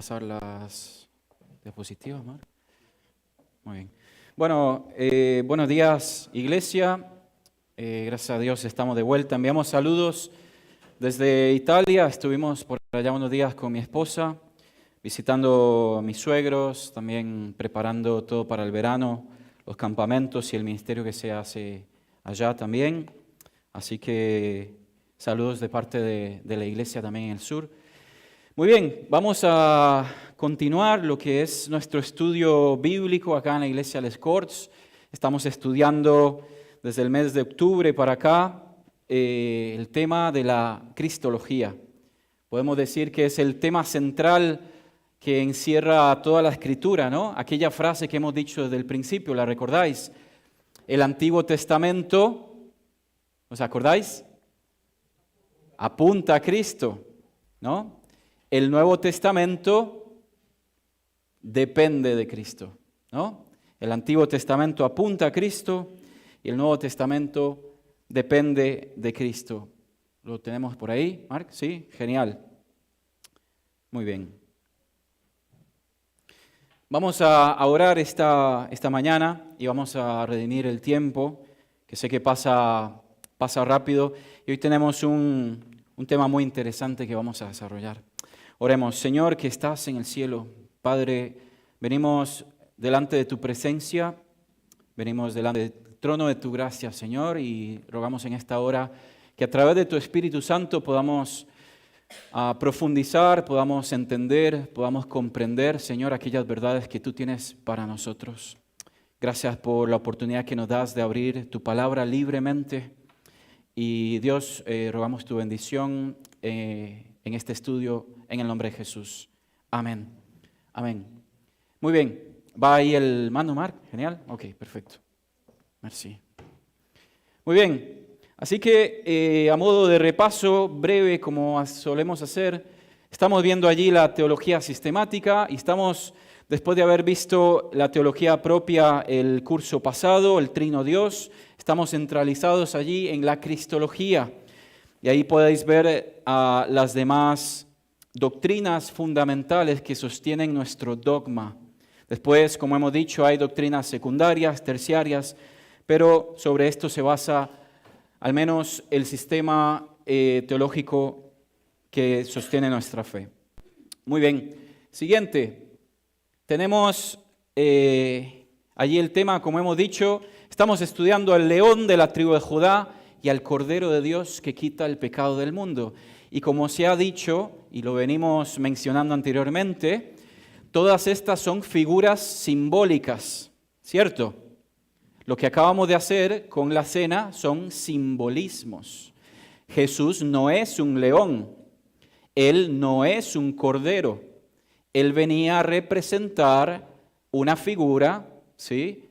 pasar las diapositivas, Mar? Muy bien. Bueno, buenos días, iglesia. Gracias a Dios estamos de vuelta. Enviamos saludos desde Italia. Estuvimos por allá unos días con mi esposa, visitando a mis suegros, también preparando todo para el verano, los campamentos y el ministerio que se hace allá también. Así que saludos de parte de la iglesia también en el sur. Muy bien, vamos a continuar lo que es nuestro estudio bíblico acá en la iglesia Les Corts. Estamos estudiando desde el mes de octubre para acá el tema de la cristología. Podemos decir que es el tema central que encierra toda la escritura, ¿no? Aquella frase que hemos dicho desde el principio, ¿la recordáis? El Antiguo Testamento, ¿os acordáis? Apunta a Cristo, ¿no? El Nuevo Testamento depende de Cristo, ¿no? El Antiguo Testamento apunta a Cristo y el Nuevo Testamento depende de Cristo. ¿Lo tenemos por ahí, Mark? Sí, genial. Muy bien. Vamos a orar esta mañana y vamos a redimir el tiempo, que sé que pasa rápido. Y hoy tenemos un tema muy interesante que vamos a desarrollar. Oremos. Señor, que estás en el cielo, Padre, venimos delante de tu presencia, venimos delante del trono de tu gracia, Señor, y rogamos en esta hora que a través de tu Espíritu Santo podamos profundizar, podamos entender, podamos comprender, Señor, aquellas verdades que tú tienes para nosotros. Gracias por la oportunidad que nos das de abrir tu palabra libremente. Y Dios, rogamos tu bendición en este estudio, en el nombre de Jesús. Amén. Amén. Muy bien. ¿Va ahí el mando, Mark? Genial. Ok, perfecto. Merci. Muy bien. Así que, a modo de repaso breve, como solemos hacer, estamos viendo allí la teología sistemática y estamos, después de haber visto la teología propia el curso pasado, el Trino Dios, estamos centralizados allí en la cristología. Y ahí podéis ver las demás doctrinas fundamentales que sostienen nuestro dogma. Después, como hemos dicho, hay doctrinas secundarias, terciarias, pero sobre esto se basa al menos el sistema teológico que sostiene nuestra fe. Muy bien. Siguiente. Tenemos allí el tema, como hemos dicho, estamos estudiando al león de la tribu de Judá y al Cordero de Dios que quita el pecado del mundo. Y como se ha dicho, y lo venimos mencionando anteriormente, todas estas son figuras simbólicas, ¿cierto? Lo que acabamos de hacer con la cena son simbolismos. Jesús no es un león, Él no es un cordero, Él venía a representar una figura, ¿sí?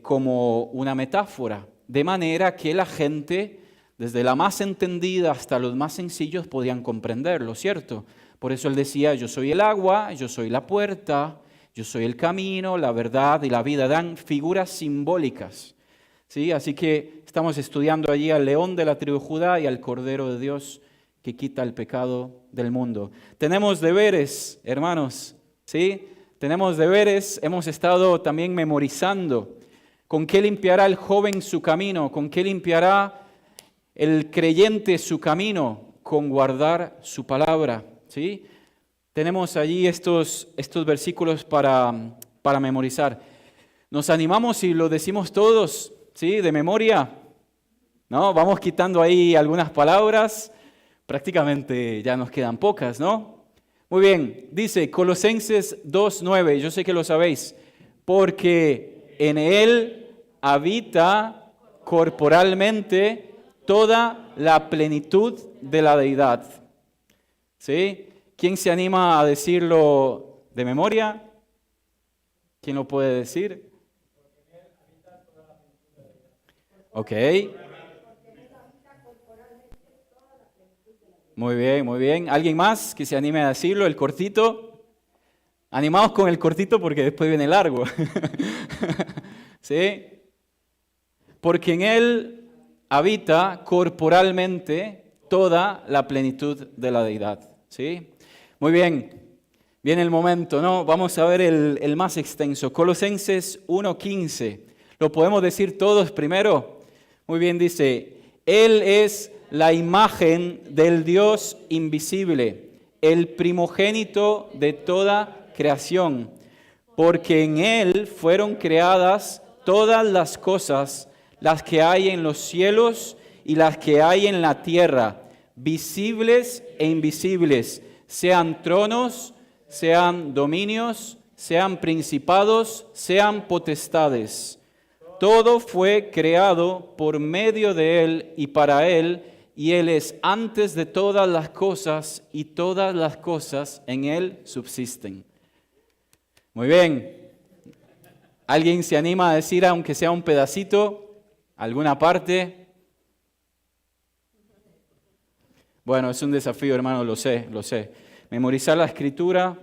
Como una metáfora, de manera que la gente, desde la más entendida hasta los más sencillos, podían comprenderlo, ¿cierto? Por eso Él decía, yo soy el agua, yo soy la puerta, yo soy el camino, la verdad y la vida. Dan figuras simbólicas, ¿sí? Así que estamos estudiando allí al león de la tribu de Judá y al Cordero de Dios que quita el pecado del mundo. Tenemos deberes, hermanos, ¿sí? Tenemos deberes, hemos estado también memorizando. ¿Con qué limpiará el joven su camino? ¿Con qué limpiará el creyente su camino? Con guardar su palabra, ¿sí? Tenemos allí estos versículos para memorizar. ¿Nos animamos y lo decimos todos, ¿sí? De memoria, ¿no? Vamos quitando ahí algunas palabras. Prácticamente ya nos quedan pocas, ¿no? Muy bien, dice Colosenses 2:9, yo sé que lo sabéis, porque en Él habita corporalmente toda la plenitud de la deidad. ¿Sí? ¿Quién se anima a decirlo de memoria? ¿Quién lo puede decir? Ok. Muy bien, muy bien. ¿Alguien más que se anime a decirlo? El cortito. Animaos con el cortito porque después viene largo. ¿Sí? Porque en Él habita corporalmente toda la plenitud de la deidad. ¿Sí? Muy bien. Viene el momento, ¿no? Vamos a ver el más extenso. Colosenses 1:15. ¿Lo podemos decir todos primero? Muy bien, dice, Él es la imagen del Dios invisible, el primogénito de toda creación, porque en Él fueron creadas todas las cosas, las que hay en los cielos y las que hay en la tierra, visibles e invisibles, sean tronos, sean dominios, sean principados, sean potestades. Todo fue creado por medio de Él y para Él, y Él es antes de todas las cosas, y todas las cosas en Él subsisten. Muy bien. ¿Alguien se anima a decir, aunque sea un pedacito, alguna parte? Bueno, es un desafío, hermano, lo sé. Memorizar la Escritura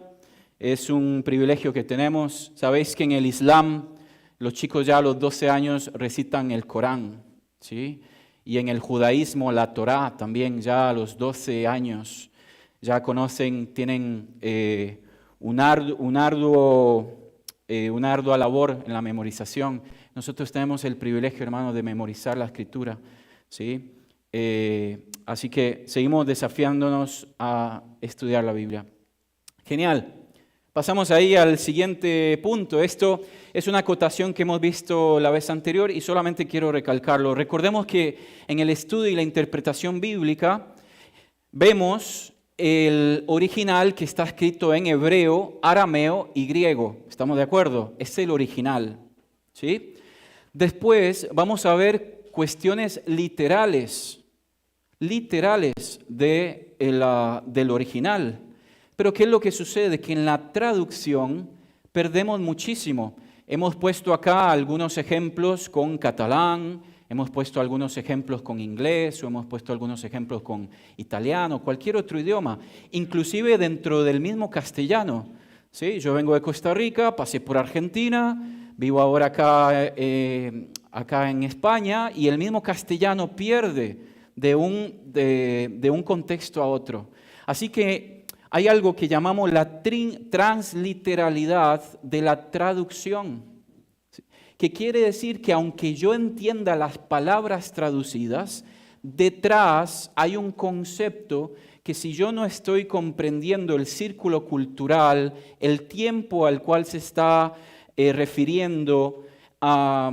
es un privilegio que tenemos. Sabéis que en el Islam los chicos ya a los 12 años recitan el Corán, ¿sí? Y en el judaísmo la Torá también ya a los 12 años ya conocen, tienen una ardua labor en la memorización. Nosotros tenemos el privilegio, hermano, de memorizar la Escritura, ¿sí? Así que seguimos desafiándonos a estudiar la Biblia. Genial. Pasamos ahí al siguiente punto. Esto es una acotación que hemos visto la vez anterior y solamente quiero recalcarlo. Recordemos que en el estudio y la interpretación bíblica vemos el original que está escrito en hebreo, arameo y griego. ¿Estamos de acuerdo? Es el original, ¿sí? Después vamos a ver cuestiones literales del original. Pero ¿qué es lo que sucede? Que en la traducción perdemos muchísimo. Hemos puesto acá algunos ejemplos con catalán, hemos puesto algunos ejemplos con inglés, o hemos puesto algunos ejemplos con italiano, cualquier otro idioma, inclusive dentro del mismo castellano. ¿Sí? Yo vengo de Costa Rica, pasé por Argentina, vivo ahora acá en España, y el mismo castellano pierde de un contexto a otro. Así que hay algo que llamamos la transliteralidad de la traducción, que quiere decir que aunque yo entienda las palabras traducidas, detrás hay un concepto que si yo no estoy comprendiendo el círculo cultural, el tiempo al cual se está refiriendo, la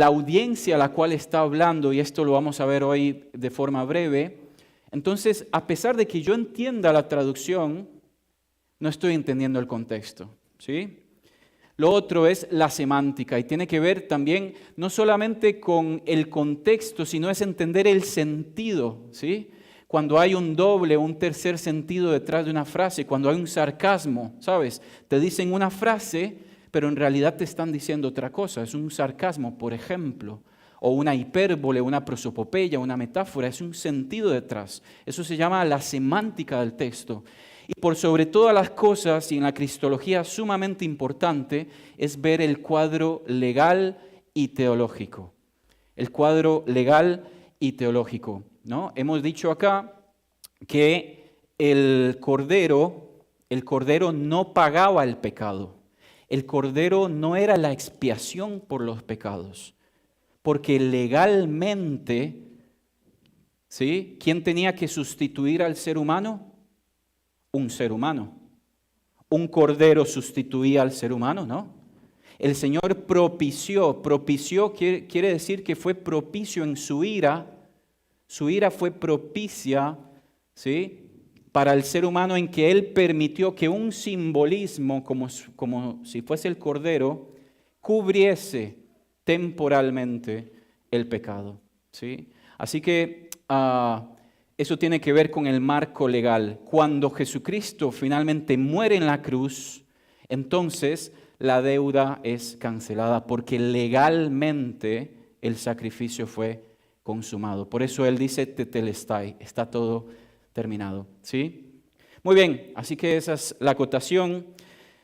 audiencia a la cual está hablando, y esto lo vamos a ver hoy de forma breve, entonces, a pesar de que yo entienda la traducción, no estoy entendiendo el contexto, ¿sí? Lo otro es la semántica y tiene que ver también no solamente con el contexto, sino es entender el sentido, ¿sí? Cuando hay un doble o un tercer sentido detrás de una frase, cuando hay un sarcasmo, ¿sabes? Te dicen una frase, pero en realidad te están diciendo otra cosa, es un sarcasmo, por ejemplo, o una hipérbole, una prosopopeya, una metáfora, es un sentido detrás. Eso se llama la semántica del texto. Y por sobre todas las cosas, y en la cristología sumamente importante, es ver el cuadro legal y teológico. El cuadro legal y teológico, ¿no? Hemos dicho acá que el cordero no pagaba el pecado. El cordero no era la expiación por los pecados. Porque legalmente, ¿sí? ¿Quién tenía que sustituir al ser humano? Un ser humano. Un cordero sustituía al ser humano, ¿no? El Señor propició quiere decir que fue propicio en su ira. Su ira fue propicia, ¿sí? Para el ser humano, en que Él permitió que un simbolismo, como si fuese el cordero, cubriese temporalmente el pecado, ¿sí? Así que eso tiene que ver con el marco legal. Cuando Jesucristo finalmente muere en la cruz, entonces la deuda es cancelada, porque legalmente el sacrificio fue consumado. Por eso Él dice, tetelestai, está todo terminado, ¿sí? Muy bien, así que esa es la acotación.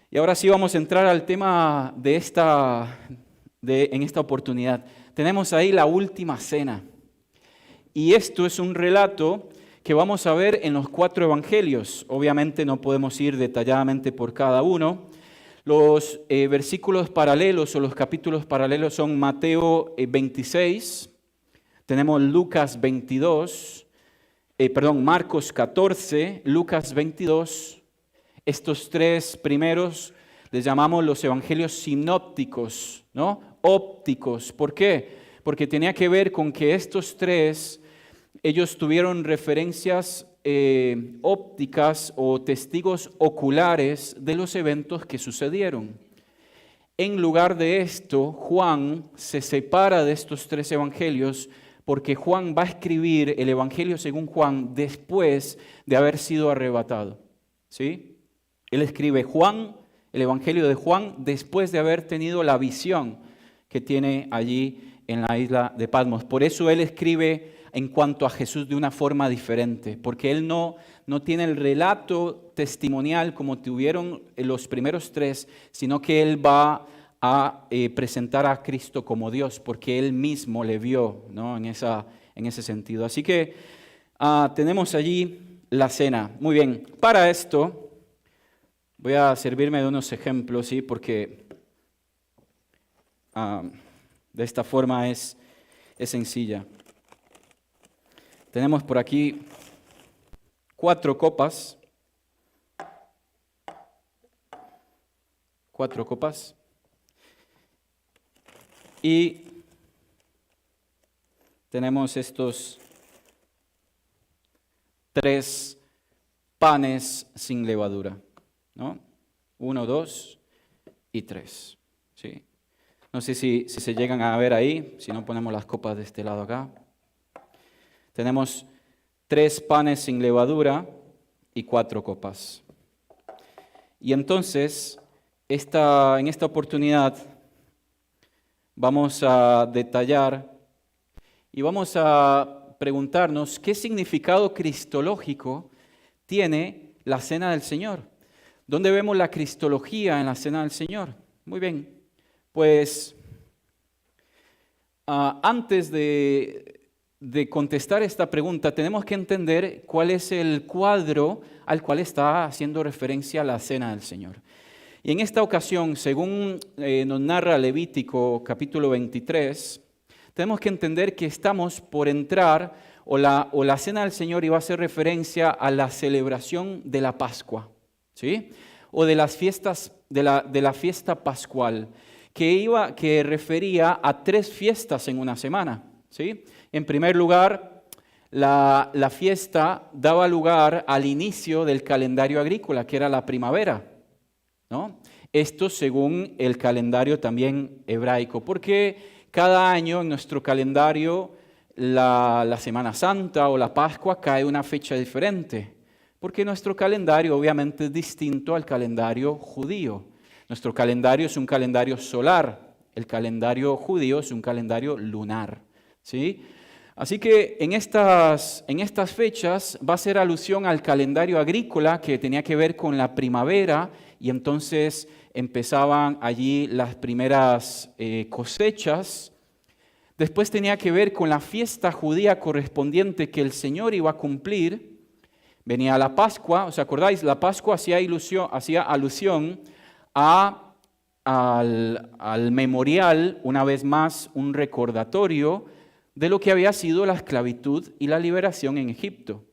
Y ahora sí vamos a entrar al tema en esta oportunidad. Tenemos ahí la última cena. Y esto es un relato que vamos a ver en los 4 evangelios. Obviamente no podemos ir detalladamente por cada uno. Los versículos paralelos o los capítulos paralelos son Mateo 26, tenemos Lucas 22, Marcos 14, Lucas 22. Estos 3 primeros les llamamos los evangelios sinópticos, ¿no? Ópticos. ¿Por qué? Porque tenía que ver con que estos 3, ellos tuvieron referencias ópticas o testigos oculares de los eventos que sucedieron. En lugar de esto, Juan se separa de estos 3 evangelios porque Juan va a escribir el evangelio según Juan después de haber sido arrebatado. ¿Sí? Él escribe Juan, el evangelio de Juan, después de haber tenido la visión que tiene allí en la isla de Patmos. Por eso él escribe en cuanto a Jesús de una forma diferente, porque él no tiene el relato testimonial como tuvieron los primeros 3, sino que él va a presentar a Cristo como Dios, porque él mismo le vio, ¿no? en ese sentido. Así que tenemos allí la cena. Muy bien, para esto voy a servirme de unos ejemplos, ¿sí? Porque de esta forma es sencilla. Tenemos por aquí 4 copas. 4 copas. Y tenemos estos 3 panes sin levadura, ¿no? 1, 2 y 3. ¿Sí? No sé si se llegan a ver ahí, si no ponemos las copas de este lado acá. Tenemos 3 panes sin levadura y 4 copas. Y entonces, en esta oportunidad, vamos a detallar y vamos a preguntarnos qué significado cristológico tiene la Cena del Señor. ¿Dónde vemos la cristología en la Cena del Señor? Muy bien, pues antes de contestar esta pregunta, tenemos que entender cuál es el cuadro al cual está haciendo referencia la Cena del Señor. Y en esta ocasión, según nos narra Levítico capítulo 23, tenemos que entender que estamos por entrar, o la Cena del Señor iba a hacer referencia a la celebración de la Pascua, ¿sí? O de las fiestas, de la fiesta pascual, que refería a 3 fiestas en una semana, ¿sí? En primer lugar, la fiesta daba lugar al inicio del calendario agrícola, que era la primavera, ¿no? Esto según el calendario también hebraico, porque cada año en nuestro calendario la Semana Santa o la Pascua cae una fecha diferente, porque nuestro calendario obviamente es distinto al calendario judío. Nuestro calendario es un calendario solar, el calendario judío es un calendario lunar, ¿sí? Así que en estas fechas va a ser alusión al calendario agrícola que tenía que ver con la primavera, y entonces empezaban allí las primeras cosechas. Después tenía que ver con la fiesta judía correspondiente que el Señor iba a cumplir. Venía la Pascua, ¿os acordáis? La Pascua hacía alusión al memorial, una vez más, un recordatorio de lo que había sido la esclavitud y la liberación en Egipto.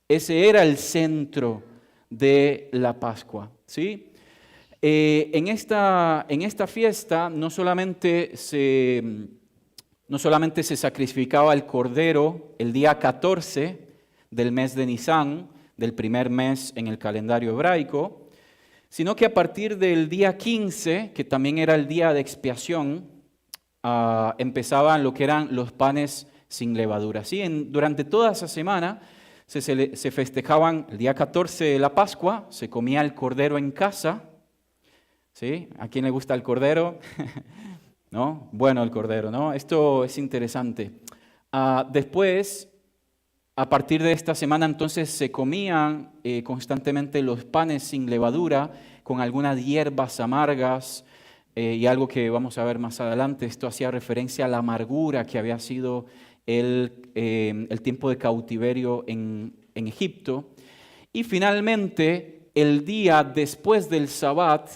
Ese era el centro de la Pascua, ¿sí? En esta fiesta no solamente se sacrificaba el cordero el día 14 del mes de Nisán, del primer mes en el calendario hebraico, sino que a partir del día 15, que también era el día de expiación, empezaban lo que eran los panes sin levadura. ¿Sí? Durante toda esa semana se festejaban el día 14 de la Pascua, se comía el cordero en casa. ¿Sí? ¿A quién le gusta el cordero? ¿No? Bueno, el cordero, ¿no? Esto es interesante. Después, a partir de esta semana, entonces se comían constantemente los panes sin levadura con algunas hierbas amargas y algo que vamos a ver más adelante. Esto hacía referencia a la amargura que había sido el tiempo de cautiverio en en Egipto. Y finalmente, el día después del Sabbat,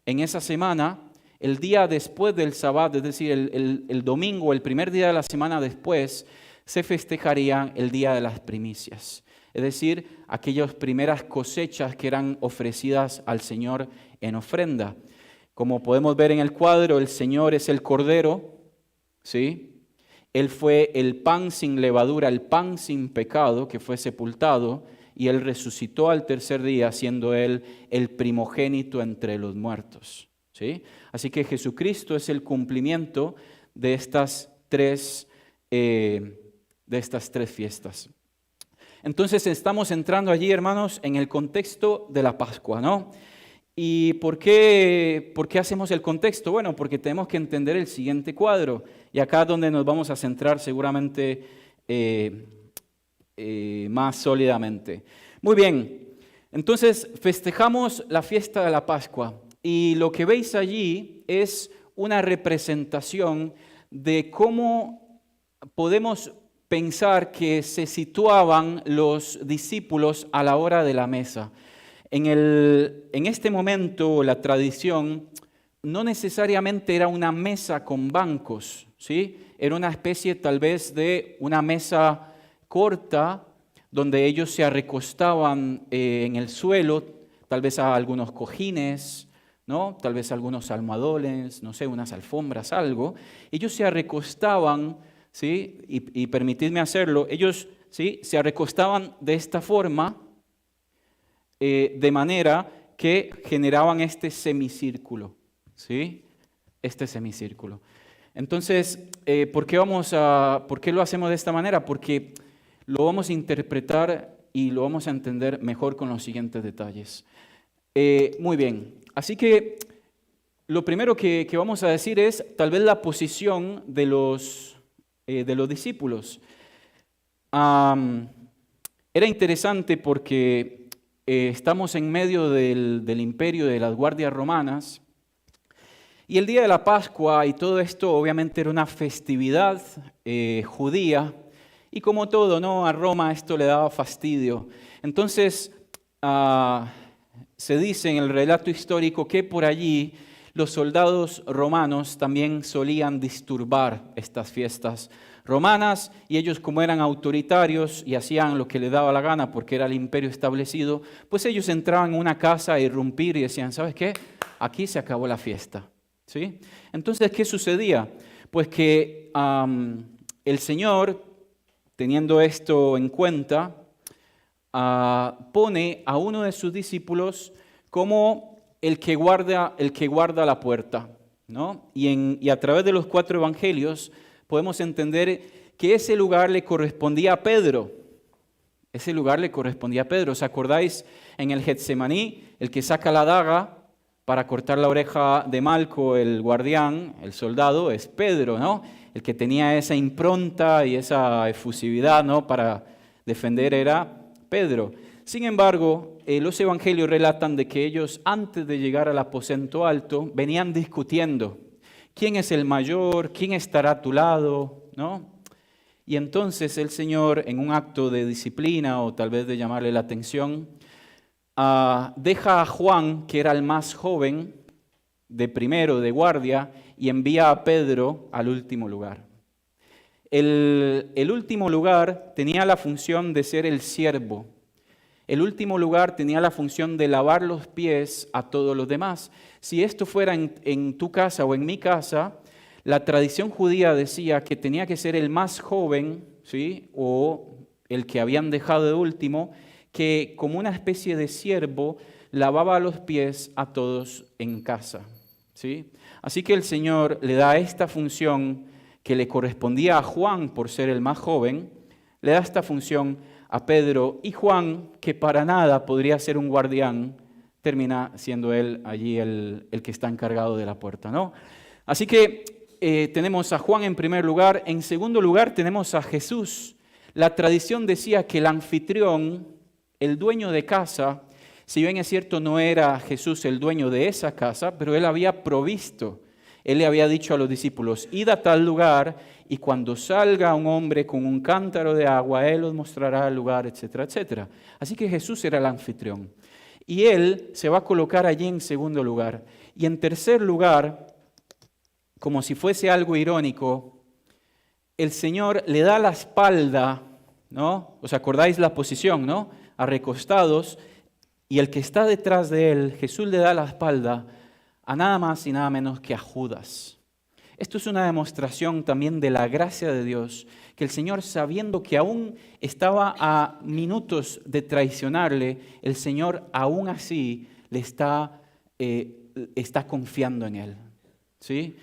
en esa semana, el día después del Sabbat, es decir, el domingo, el primer día de la semana después, se festejaría el día de las primicias. Es decir, aquellas primeras cosechas que eran ofrecidas al Señor en ofrenda. Como podemos ver en el cuadro, el Señor es el Cordero, ¿sí? Él fue el pan sin levadura, el pan sin pecado que fue sepultado, y Él resucitó al tercer día, siendo Él el primogénito entre los muertos, ¿sí? Así que Jesucristo es el cumplimiento de estas tres fiestas. Entonces estamos entrando allí, hermanos, en el contexto de la Pascua, ¿no? ¿Y por qué hacemos el contexto? Bueno, porque tenemos que entender el siguiente cuadro. Y acá es donde nos vamos a centrar seguramente más sólidamente. Muy bien, entonces festejamos la fiesta de la Pascua. Y lo que veis allí es una representación de cómo podemos pensar que se situaban los discípulos a la hora de la mesa. En este momento, la tradición no necesariamente era una mesa con bancos, ¿sí? Era una especie tal vez de una mesa corta donde ellos se recostaban en el suelo, tal vez a algunos cojines, ¿no? Tal vez algunos almohadones, no sé, unas alfombras, algo. Ellos se recostaban, ¿sí? Y permitidme hacerlo, ellos, ¿sí?, se recostaban de esta forma, de manera que generaban este semicírculo, ¿sí? Este semicírculo. Entonces, ¿por qué lo hacemos de esta manera? Porque lo vamos a interpretar y lo vamos a entender mejor con los siguientes detalles. Muy bien, así que lo primero que vamos a decir es tal vez la posición de los discípulos. Era interesante porque estamos en medio del imperio de las guardias romanas y el día de la Pascua y todo esto obviamente era una festividad judía y como todo, ¿no? A Roma esto le daba fastidio. Entonces se dice en el relato histórico que por allí los soldados romanos también solían disturbar estas fiestas romanas y ellos, como eran autoritarios y hacían lo que les daba la gana porque era el imperio establecido, pues ellos entraban en una casa a irrumpir y decían, ¿sabes qué? Aquí se acabó la fiesta, ¿sí? Entonces, ¿qué sucedía? Pues que el Señor, teniendo esto en cuenta, pone a uno de sus discípulos como el que guarda la puerta, ¿no? Y a través de los 4 evangelios podemos entender que ese lugar le correspondía a Pedro. Ese lugar le correspondía a Pedro. ¿Os acordáis en el Getsemaní, el que saca la daga para cortar la oreja de Malco, el guardián, el soldado, es Pedro, ¿no? El que tenía esa impronta y esa efusividad, ¿no?, para defender era Pedro. Sin embargo, los evangelios relatan de que ellos, antes de llegar al aposento alto, venían discutiendo. ¿Quién es el mayor? ¿Quién estará a tu lado? ¿No? Y entonces el Señor, en un acto de disciplina o tal vez de llamarle la atención, deja a Juan, que era el más joven, de guardia, y envía a Pedro al último lugar. El último lugar tenía la función de ser el siervo. El último lugar tenía la función de lavar los pies a todos los demás. Si esto fuera en tu casa o en mi casa, la tradición judía decía que tenía que ser el más joven, ¿sí?, o el que habían dejado de último, que como una especie de siervo lavaba los pies a todos en casa, ¿sí? Así que el Señor le da esta función que le correspondía a Juan por ser el más joven, le da esta función a Pedro, y Juan, que para nada podría ser un guardián, termina siendo él allí el que está encargado de la puerta, ¿no? Así que tenemos a Juan en primer lugar. En segundo lugar tenemos a Jesús. La tradición decía que el anfitrión, el dueño de casa, si bien es cierto no era Jesús el dueño de esa casa, pero él había provisto Él le había dicho a los discípulos, id a tal lugar y cuando salga un hombre con un cántaro de agua, Él os mostrará el lugar, etcétera, etcétera. Así que Jesús era el anfitrión. Y Él se va a colocar allí en segundo lugar. Y en tercer lugar, como si fuese algo irónico, el Señor le da la espalda, ¿no? ¿Os acordáis la posición, no? A recostados, y el que está detrás de Él, Jesús le da la espalda a nada más y nada menos que a Judas. Esto es una demostración también de la gracia de Dios, que el Señor, sabiendo que aún estaba a minutos de traicionarle, el Señor aún así le está confiando en Él, ¿sí?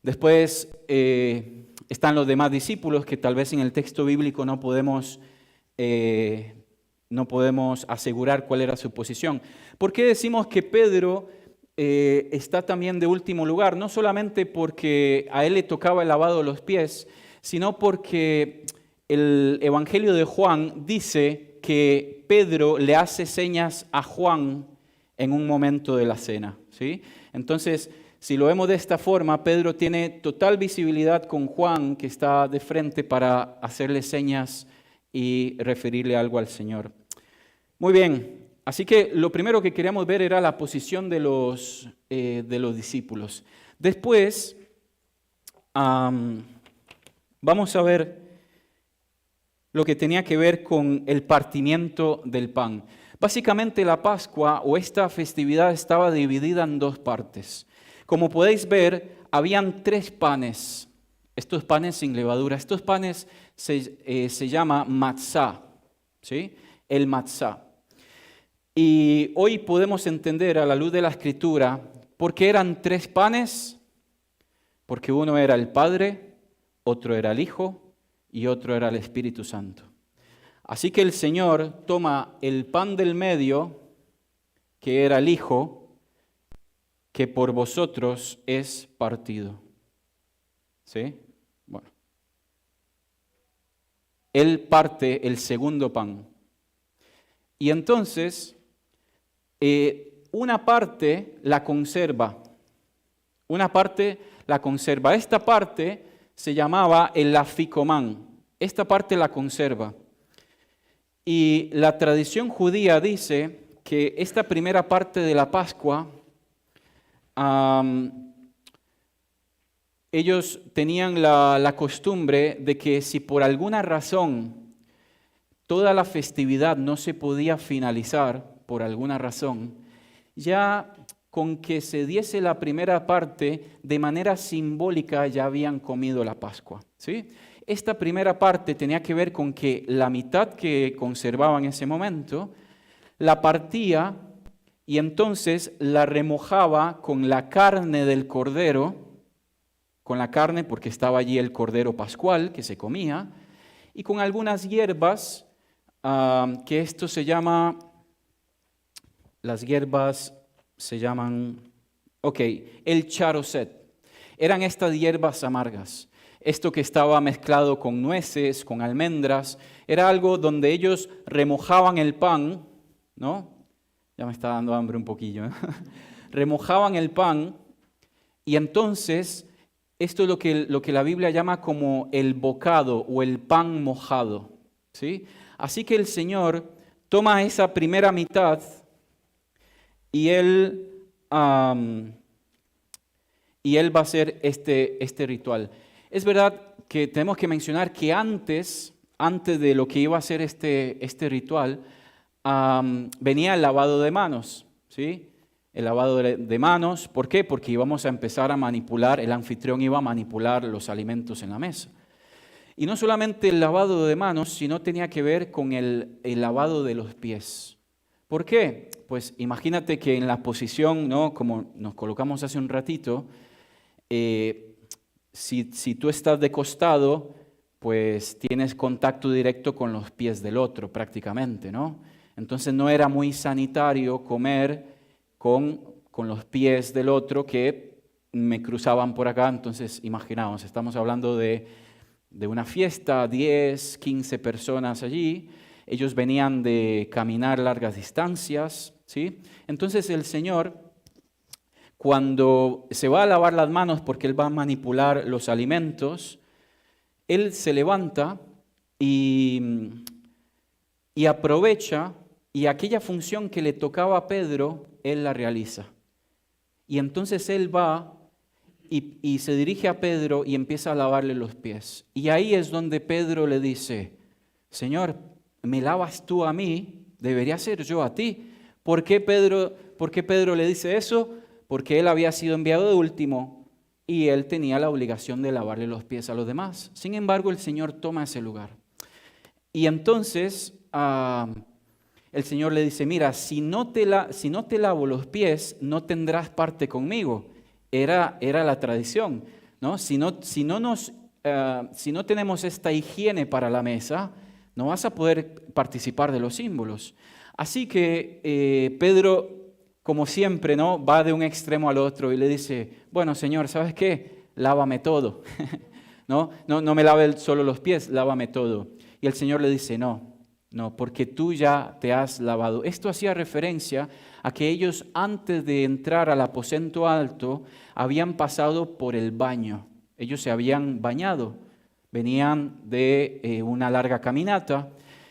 Después están los demás discípulos que tal vez en el texto bíblico no podemos asegurar cuál era su posición. ¿Por qué decimos que Pedro está también de último lugar? No solamente porque a él le tocaba el lavado de los pies, sino porque el Evangelio de Juan dice que Pedro le hace señas a Juan en un momento de la cena, ¿sí? Entonces, si lo vemos de esta forma, Pedro tiene total visibilidad con Juan, que está de frente, para hacerle señas y referirle algo al Señor. Muy bien, así que lo primero que queríamos ver era la posición de los discípulos. Después, vamos a ver lo que tenía que ver con el partimiento del pan. Básicamente la Pascua o esta festividad estaba dividida en dos partes. Como podéis ver, habían 3 panes, estos panes sin levadura. Estos panes se llama matzá, ¿sí? El matzá. Y hoy podemos entender a la luz de la Escritura por qué eran 3 panes, porque uno era el Padre, otro era el Hijo y otro era el Espíritu Santo. Así que el Señor toma el pan del medio, que era el Hijo, que por vosotros es partido. ¿Sí? Bueno. Él parte el segundo pan. Y entonces, una parte la conserva. Una parte la conserva. Esta parte se llamaba el aficomán. Esta parte la conserva. Y la tradición judía dice que esta primera parte de la Pascua, ellos tenían la costumbre de que si por alguna razón toda la festividad no se podía finalizar, por alguna razón, ya con que se diese la primera parte, de manera simbólica ya habían comido la Pascua, ¿sí? Esta primera parte tenía que ver con que la mitad que conservaba en ese momento, la partía y entonces la remojaba con la carne del cordero, con la carne porque estaba allí el cordero pascual que se comía, y con algunas hierbas, que esto se llama, las hierbas se llaman, el charoset. Eran estas hierbas amargas. Esto que estaba mezclado con nueces, con almendras, era algo donde ellos remojaban el pan, ¿no? Ya me está dando hambre un poquillo, ¿eh? Remojaban el pan y entonces esto es lo que la Biblia llama como el bocado o el pan mojado, ¿sí? Así que el Señor toma esa primera mitad y Él va a hacer este ritual. Es verdad que tenemos que mencionar que antes de lo que iba a ser este ritual, venía el lavado de manos, ¿sí? El lavado de manos, ¿por qué? Porque íbamos a empezar a manipular, el anfitrión iba a manipular los alimentos en la mesa. Y no solamente el lavado de manos, sino tenía que ver con el lavado de los pies. ¿Por qué? Pues imagínate que en la posición, ¿no? Como nos colocamos hace un ratito, si tú estás de costado, pues tienes contacto directo con los pies del otro prácticamente, ¿no? Entonces no era muy sanitario comer con los pies del otro que me cruzaban por acá. Entonces imaginaos, estamos hablando de una fiesta, 10, 15 personas allí. Ellos venían de caminar largas distancias, ¿sí? Entonces el Señor cuando se va a lavar las manos porque él va a manipular los alimentos, él se levanta y aprovecha, y aquella función que le tocaba a Pedro, él la realiza. Y entonces él va y se dirige a Pedro y empieza a lavarle los pies. Y ahí es donde Pedro le dice, Señor, ¿me lavas tú a mí? Debería ser yo a ti. ¿Por qué Pedro le dice eso? Porque él había sido enviado de último y él tenía la obligación de lavarle los pies a los demás. Sin embargo, el Señor toma ese lugar. Y entonces el Señor le dice, mira, si no te lavo los pies, no tendrás parte conmigo. Era la tradición, ¿no? Si no tenemos esta higiene para la mesa, no vas a poder participar de los símbolos. Así que Pedro, como siempre, ¿no?, va de un extremo al otro y le dice, bueno, Señor, ¿sabes qué? Lávame todo. No me lave solo los pies, lávame todo. Y el Señor le dice, no, porque tú ya te has lavado. Esto hacía referencia a que ellos, antes de entrar al aposento alto, habían pasado por el baño. Ellos se habían bañado, venían de una larga caminata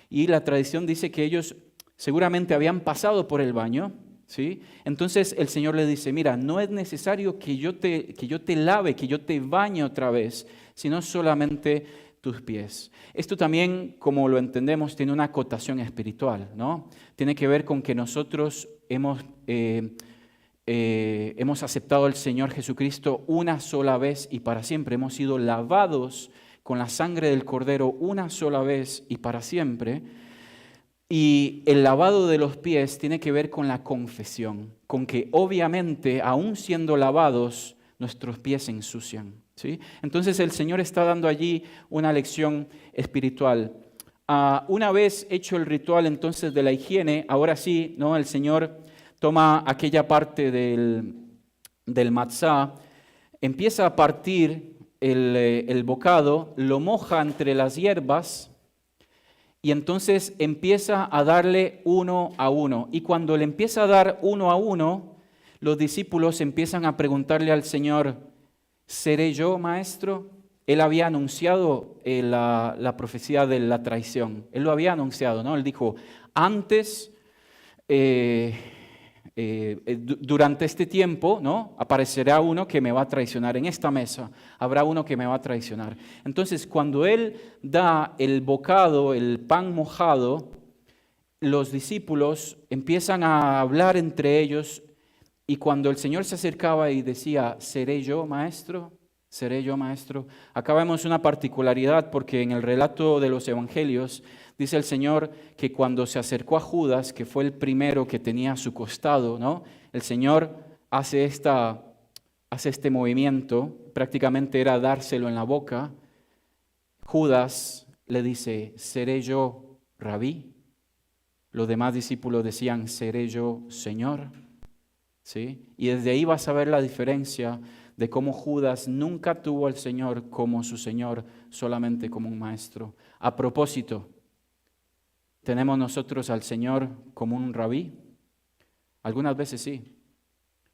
y la tradición dice que ellos seguramente habían pasado por el baño, ¿sí? Entonces el Señor le dice, mira, no es necesario que yo te lave, que yo te bañe otra vez, sino solamente tus pies. Esto también, como lo entendemos, tiene una acotación espiritual, ¿no? Tiene que ver con que nosotros hemos aceptado al Señor Jesucristo una sola vez y para siempre. Hemos sido lavados con la sangre del Cordero una sola vez y para siempre. Y el lavado de los pies tiene que ver con la confesión, con que obviamente, aún siendo lavados, nuestros pies se ensucian, ¿sí? Entonces el Señor está dando allí una lección espiritual. Una vez hecho el ritual entonces de la higiene, ahora sí, ¿no?, el Señor toma aquella parte del matzá, empieza a partir el bocado, lo moja entre las hierbas y entonces empieza a darle uno a uno. Y cuando le empieza a dar uno a uno, los discípulos empiezan a preguntarle al Señor, ¿seré yo, maestro? Él había anunciado la profecía de la traición. Él lo había anunciado, ¿no? Él dijo, antes, durante este tiempo, ¿no?, aparecerá uno que me va a traicionar. En esta mesa habrá uno que me va a traicionar. Entonces, cuando Él da el bocado, el pan mojado, los discípulos empiezan a hablar entre ellos. Y cuando el Señor se acercaba y decía, ¿seré yo, maestro? ¿Seré yo, maestro? Acá vemos una particularidad porque en el relato de los evangelios dice el Señor que cuando se acercó a Judas, que fue el primero que tenía a su costado, ¿no?, el Señor hace este movimiento, prácticamente era dárselo en la boca. Judas le dice, ¿seré yo, rabí? Los demás discípulos decían, ¿seré yo, Señor? ¿Sí? Y desde ahí vas a ver la diferencia de cómo Judas nunca tuvo al Señor como su Señor, solamente como un maestro. A propósito, ¿tenemos nosotros al Señor como un rabí? Algunas veces sí.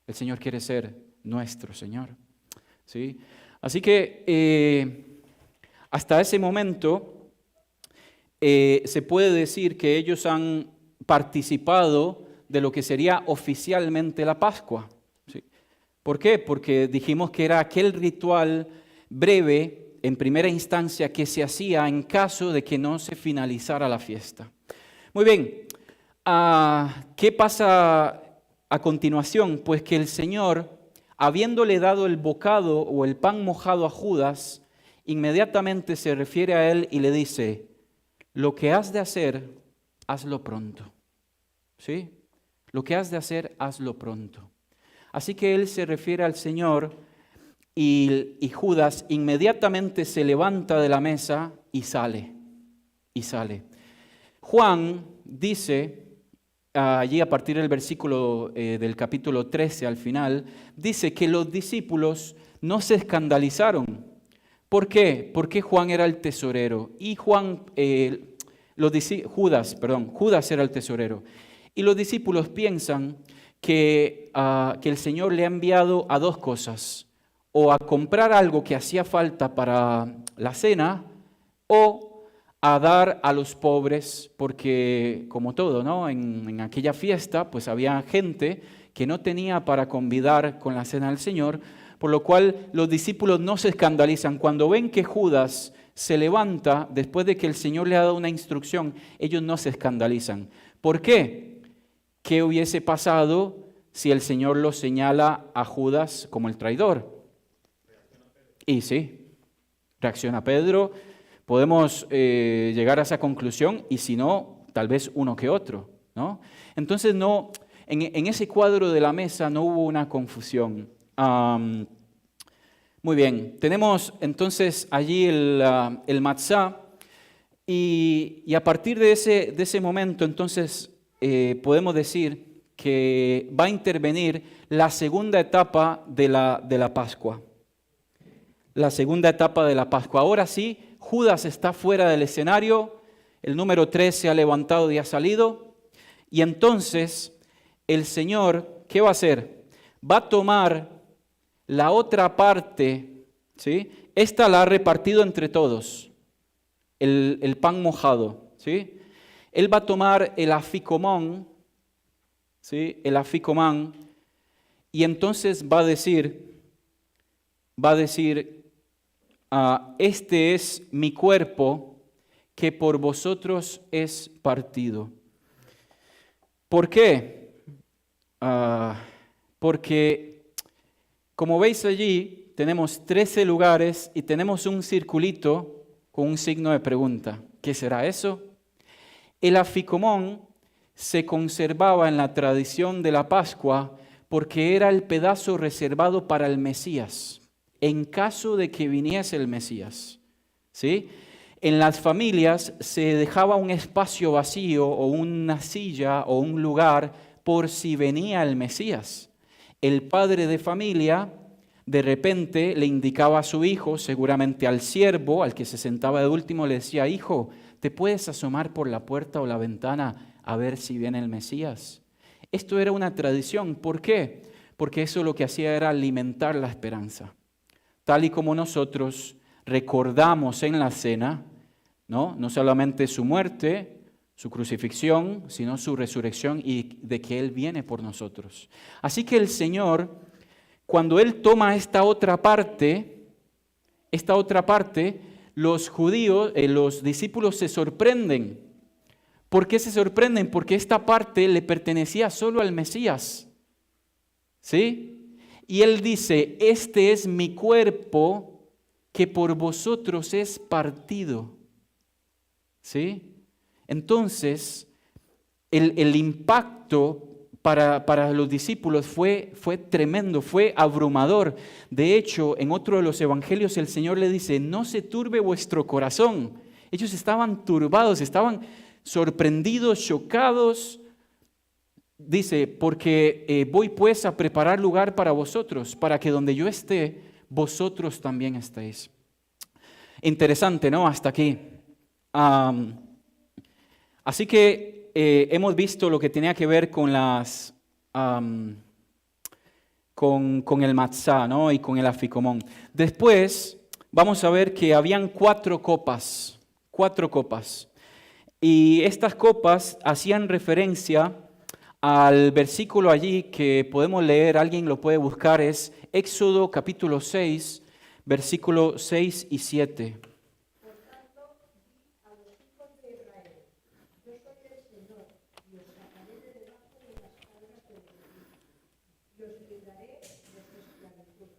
El Señor quiere ser nuestro Señor, ¿sí? Así que hasta ese momento se puede decir que ellos han participado de lo que sería oficialmente la Pascua, ¿sí? ¿Por qué? Porque dijimos que era aquel ritual breve, en primera instancia, que se hacía en caso de que no se finalizara la fiesta. Muy bien, ¿qué pasa a continuación? Pues que el Señor, habiéndole dado el bocado o el pan mojado a Judas, inmediatamente se refiere a él y le dice, lo que has de hacer, hazlo pronto, ¿sí? Lo que has de hacer, hazlo pronto. Así que él se refiere al Señor y Judas inmediatamente se levanta de la mesa y sale. Juan dice, allí a partir del versículo del capítulo 13 al final, dice que los discípulos no se escandalizaron. ¿Por qué? Porque Juan era el tesorero y Judas era el tesorero. Y los discípulos piensan que el Señor le ha enviado a dos cosas, o a comprar algo que hacía falta para la cena, o a dar a los pobres, porque como todo, ¿no? En aquella fiesta, pues había gente que no tenía para convidar con la cena del Señor, por lo cual los discípulos no se escandalizan. Cuando ven que Judas se levanta después de que el Señor le ha dado una instrucción, ellos no se escandalizan. ¿Por qué? ¿Qué hubiese pasado si el Señor lo señala a Judas como el traidor? Y sí, reacciona Pedro. Podemos llegar a esa conclusión y si no, tal vez uno que otro, ¿no? Entonces, no, en ese cuadro de la mesa no hubo una confusión. Muy bien, tenemos entonces allí el matzá y a partir de ese momento entonces podemos decir que va a intervenir la segunda etapa de la Pascua. La segunda etapa de la Pascua. Ahora sí, Judas está fuera del escenario, el número 3 se ha levantado y ha salido, y entonces el Señor, ¿qué va a hacer? Va a tomar la otra parte, ¿sí? Esta la ha repartido entre todos, el pan mojado, ¿sí? Él va a tomar el aficomón, ¿sí? El aficomán, y entonces va a decir, este es mi cuerpo que por vosotros es partido. ¿Por qué? Porque, como veis allí, tenemos 13 lugares y tenemos un circulito con un signo de pregunta. ¿Qué será eso? El aficomón se conservaba en la tradición de la Pascua porque era el pedazo reservado para el Mesías, en caso de que viniese el Mesías, ¿sí? En las familias se dejaba un espacio vacío o una silla o un lugar por si venía el Mesías. El padre de familia de repente le indicaba a su hijo, seguramente al siervo, al que se sentaba de último, le decía: hijo, ¿te puedes asomar por la puerta o la ventana a ver si viene el Mesías? Esto era una tradición. ¿Por qué? Porque eso lo que hacía era alimentar la esperanza. Tal y como nosotros recordamos en la cena, no solamente su muerte, su crucifixión, sino su resurrección y de que Él viene por nosotros. Así que el Señor, cuando Él toma esta otra parte, los judíos, los discípulos se sorprenden. ¿Por qué se sorprenden? Porque esta parte le pertenecía solo al Mesías, ¿sí? Y Él dice: este es mi cuerpo que por vosotros es partido, ¿sí? Entonces, el impacto para los discípulos fue tremendo, fue abrumador. De hecho, en otro de los evangelios el Señor le dice: no se turbe vuestro corazón. Ellos estaban turbados, estaban sorprendidos, chocados. Dice: porque voy pues a preparar lugar para vosotros, para que donde yo esté, vosotros también estéis. Interesante, ¿no? Hasta aquí. Así que hemos visto lo que tenía que ver con con el matzá, ¿no? Y con el aficomón. Después vamos a ver que habían 4 copas. Y estas copas hacían referencia al versículo allí que podemos leer, alguien lo puede buscar, es Éxodo capítulo 6, versículo 6 y 7. Por tanto, di a los hijos de Israel: yo soy el Señor, y os sacaré de debajo de las cadenas del Egipto, y os libraré de su esclavitud,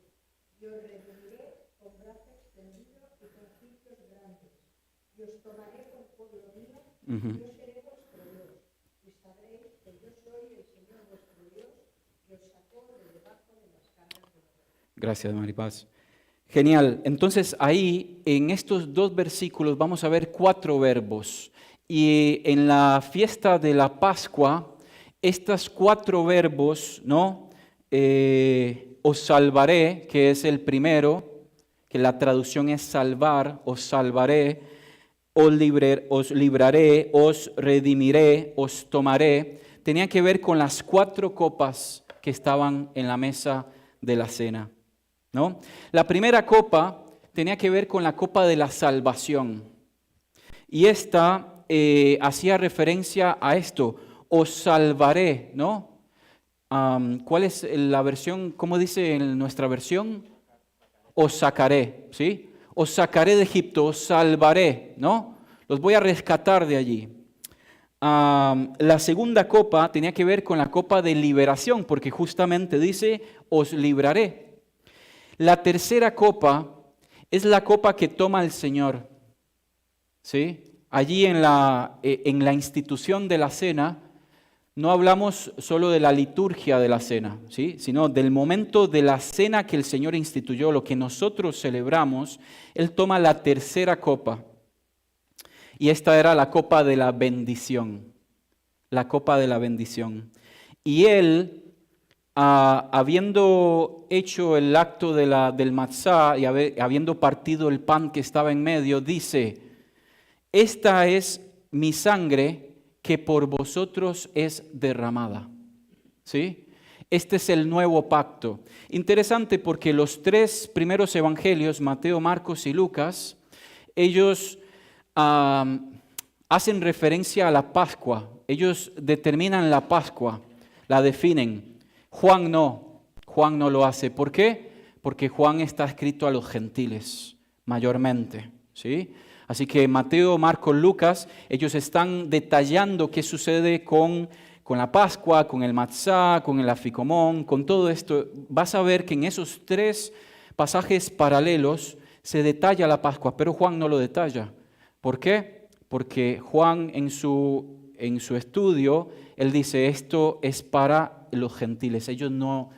y os redimiré con brazo extendido y con juicios grandes, y os tomaré por pueblo mío, y yo seré vuestro Dios, y sabréis que yo soy el Señor vuestro Dios, que os sacó de debajo de las cadenas del Egipto. Gracias, Maripaz. Genial. Entonces ahí, en estos 2 versículos, vamos a ver 4 verbos. Y en la fiesta de la Pascua, estos 4 verbos, ¿no? Os salvaré, que es el primero, que la traducción es salvar, os salvaré, os libraré, os redimiré, os tomaré. tenía que ver con las 4 copas que estaban en la mesa de la cena, ¿no? La primera copa tenía que ver con la copa de la salvación. Y esta hacía referencia a esto, os salvaré, ¿no? ¿Cuál es la versión? ¿Cómo dice en nuestra versión? Os sacaré, ¿sí? Os sacaré de Egipto, os salvaré, ¿no? Los voy a rescatar de allí. La segunda copa tenía que ver con la copa de liberación, porque justamente dice, os libraré. La tercera copa es la copa que toma el Señor, ¿sí? Allí en la institución de la cena, no hablamos solo de la liturgia de la cena, ¿sí? Sino del momento de la cena que el Señor instituyó, lo que nosotros celebramos. Él toma la tercera copa. Y esta era la copa de la bendición. La copa de la bendición. Y Él, habiendo hecho el acto del matzá y habiendo partido el pan que estaba en medio, dice, esta es mi sangre que por vosotros es derramada. ¿Sí? Este es el nuevo pacto. Interesante porque los 3 primeros evangelios, Mateo, Marcos y Lucas, ellos hacen referencia a la Pascua. Ellos determinan la Pascua, la definen. Juan no lo hace. ¿Por qué? Porque Juan está escrito a los gentiles, mayormente, ¿sí? Así que Mateo, Marcos, Lucas, ellos están detallando qué sucede con la Pascua, con el matzá, con el aficomón, con todo esto. Vas a ver que en esos 3 pasajes paralelos se detalla la Pascua, pero Juan no lo detalla. ¿Por qué? Porque Juan en su estudio, él dice, esto es para los gentiles. Ellos no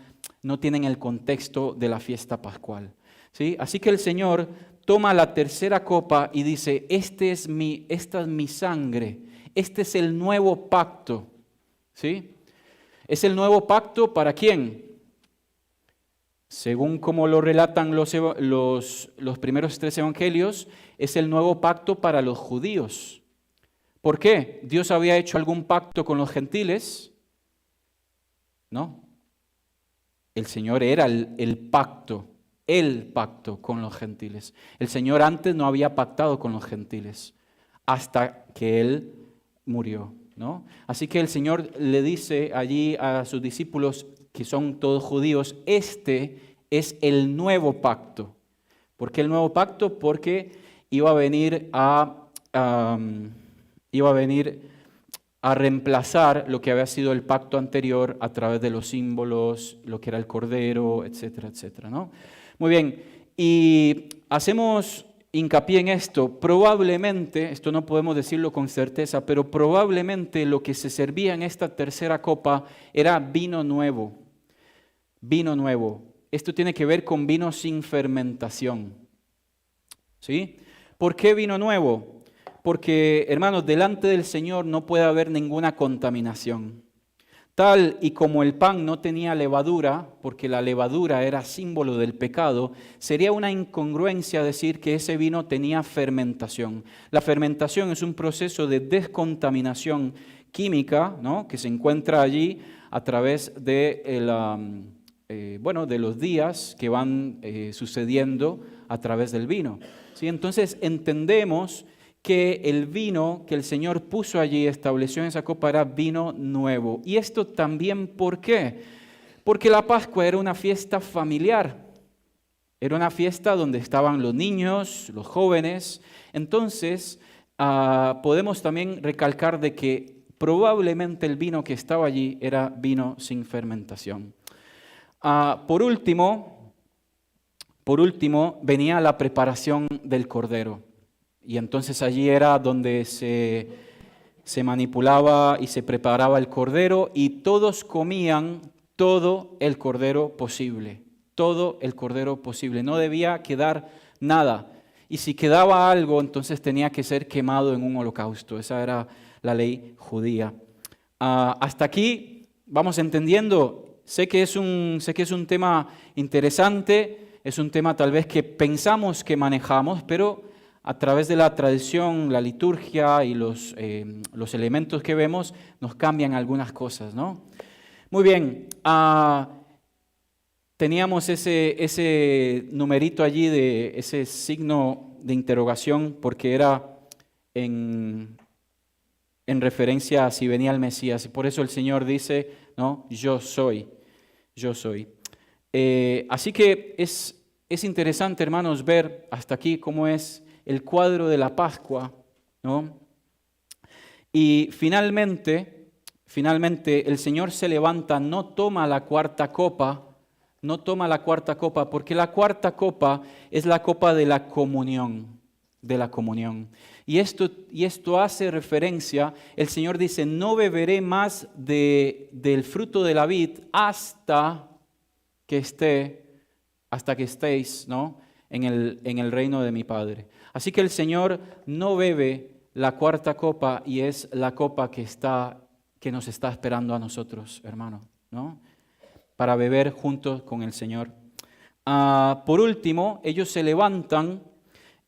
tienen el contexto de la fiesta pascual, ¿sí? Así que el Señor toma la tercera copa y dice, esta es mi sangre, este es el nuevo pacto, ¿sí? ¿Es el nuevo pacto para quién? Según como lo relatan los primeros 3 evangelios, es el nuevo pacto para los judíos. ¿Por qué? ¿Dios había hecho algún pacto con los gentiles? No. El Señor era el pacto con los gentiles. El Señor antes no había pactado con los gentiles hasta que Él murió, ¿no? Así que el Señor le dice allí a sus discípulos, que son todos judíos, este es el nuevo pacto. ¿Por qué el nuevo pacto? Porque iba a venir a reemplazar lo que había sido el pacto anterior a través de los símbolos, lo que era el cordero, etcétera, etcétera, ¿no? Muy bien, y hacemos hincapié en esto. Probablemente, esto no podemos decirlo con certeza, pero probablemente lo que se servía en esta tercera copa era vino nuevo. Vino nuevo. Esto tiene que ver con vino sin fermentación. ¿Sí? ¿Por qué vino nuevo? Porque, hermanos, delante del Señor no puede haber ninguna contaminación. Tal y como el pan no tenía levadura, porque la levadura era símbolo del pecado, sería una incongruencia decir que ese vino tenía fermentación. La fermentación es un proceso de descontaminación química, ¿no?, que se encuentra allí a través de, de los días que van sucediendo a través del vino. ¿Sí? Entonces entendemos que el vino que el Señor puso allí, estableció en esa copa, era vino nuevo. Y esto también, ¿por qué? Porque la Pascua era una fiesta familiar. Era una fiesta donde estaban los niños, los jóvenes. Entonces, podemos también recalcar de que probablemente el vino que estaba allí era vino sin fermentación. Por último, venía la preparación del cordero. Y entonces allí era donde se manipulaba y se preparaba el cordero y todos comían todo el cordero posible. Todo el cordero posible. No debía quedar nada. Y si quedaba algo, entonces tenía que ser quemado en un holocausto. Esa era la ley judía. Hasta aquí vamos entendiendo. Sé que es un tema interesante. Es un tema tal vez que pensamos que manejamos, pero a través de la tradición, la liturgia y los elementos que vemos, nos cambian algunas cosas, ¿no? Muy bien, teníamos ese numerito allí, ese signo de interrogación, porque era en referencia a si venía el Mesías. Y por eso el Señor dice, ¿no? Yo soy, yo soy. Así que es interesante, hermanos, ver hasta aquí cómo es el cuadro de la Pascua, ¿no? Y finalmente el Señor se levanta, no toma la cuarta copa, porque la cuarta copa es la copa de la comunión, Y esto hace referencia, el Señor dice, no beberé más del fruto de la vid hasta que estéis, ¿no? en el reino de mi Padre. Así que el Señor no bebe la cuarta copa y es la copa que nos está esperando a nosotros, hermano, ¿no? Para beber juntos con el Señor. Por último, ellos se levantan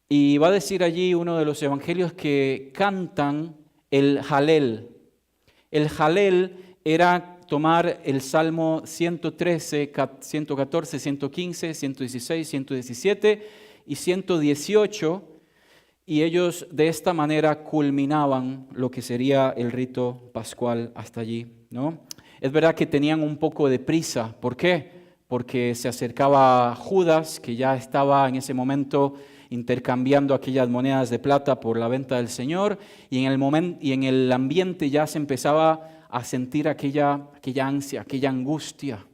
y va a decir allí uno de los evangelios que cantan el Jalel. El Jalel era tomar el Salmo 113, 114, 115, 116, 117 y 118, y ellos de esta manera culminaban lo que sería el rito pascual hasta allí, ¿no? Es verdad que tenían un poco de prisa. ¿Por qué? Porque se acercaba Judas, que ya estaba en ese momento intercambiando aquellas monedas de plata por la venta del Señor, y en el ambiente ya se empezaba a sentir aquella ansia, aquella angustia.